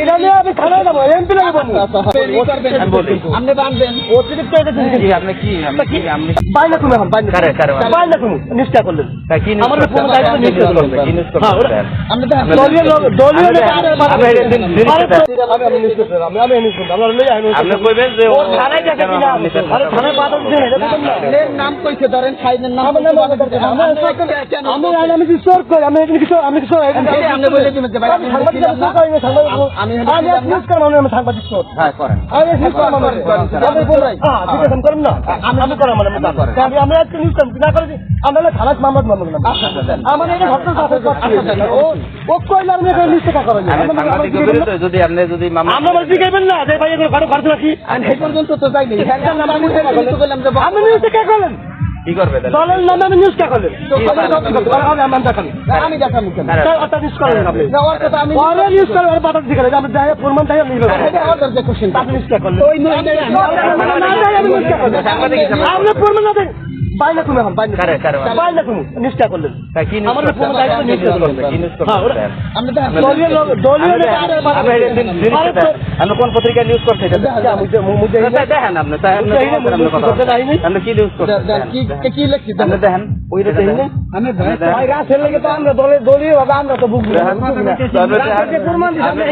এটা নিয়ে আমি থানায় যাবো, এমপি লাগে বলবো। আপনি বাঁধবেন অতিরিক্ত এটা আপনি কি বাইনা তুমি এখন বাইনা তুমি নিষ্ঠা করলেন আমাদের কোনো দায়িত্ব নিশ্চিত করবে। আপনি দেখেন দলীয় দলীয় নেতা আপনি কইবেন যে থানায় গেছে কিনা আরে থানায় বাধা দিচ্ছে না, এটা বলবেন না। এর নাম কইছে ধরেন সাইদের নাম আমি কিছু চোর করি, আমি কিছু আপনি বলে দিবেন যে ভাই আমি সাংবাদিক সাংবাদিক চোর হ্যাঁ করেন আমি নিউজ করার মানে আমি বলাই ঠিক আছে করেন না আমি করার মানে আমি আজকে নিউজ না করে আমরা থানায় মামলা মামলা আমার এটা ঘটনা ও কইলাম আমি নিউজ টাকা করেন যদি আপনি যদি আমরা বলছি গেবেন না যে ভাই এগুলো ঘটনা রাখি এই পর্যন্ত তো যাইনি আমি নিউজ টাকা করলেন কি করবে দলের নামে আমি নিউজ টাকা করলেন আমি দেখাবো কেন নিউজ করেন আপনি যাওয়ার কথা আমি পরে নিউজ করেন বাধা দিতে গেলে আমি যাই প্রমাণ তাই নিল অর্ডার যে কোশ্চেন আপনি নিউজ টাকা করলেন ওই নয় আপনি প্রমাণ না দেন বাইনা তুমি এখন বাইনা তুমি নিষ্ঠা করলেন আমাদের কোনো দায়িত্ব নিশ্চিত করবে। আপনি দেখেন দলীয় নেতা আপনি কোন পত্রিকা নিউজ করতে দেখেন আপনি আপনি কি নিউজ করছেন কি লিখছি আপনি দেখেন ওইটা দেখি না আমি ভাই গাছের লেগে তো আমরা দলীয় ভাবে আমরা তো বুঝবো আপনি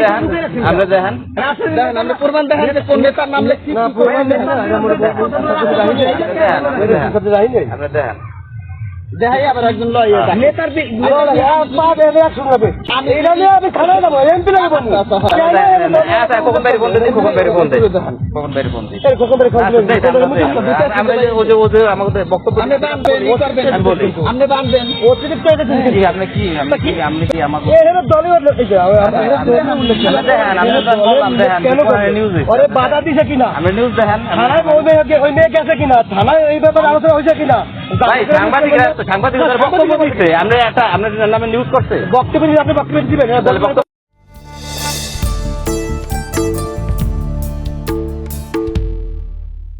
দেখেন আপনি প্রমাণ দেখেন যে কোন নেতার নাম লিখছি আপনি দেখেন দেখাই আবার একজন লয় নেতার এটা নিয়ে আমি থানায় যাবো, এমপি লাগে বলবো। কখন বাইরে বন্ধ দিন কখন বাইরে বন্ধ কখন বাইরে বন্ধ আমাদের বক্তব্য আপনি বাঁধবেন আমি বলি আপনি বাঁধবেন অতিরিক্ত এটা আপনি কি আপনি কি আমার দলীয় নিউজ ওরে বাধা দিছে কিনা আপনি নিউজ দেখেন থানায় ওই মেয়ে গেছে কিনা থানায় এই ব্যাপারে আলোচনা হয়েছে কিনা সাংবাদিকরা বক্তব্য দিচ্ছে আমরা একটা আপনার নামে নিউজ করছে বক্তব্য আপনি বক্তব্য দিবেন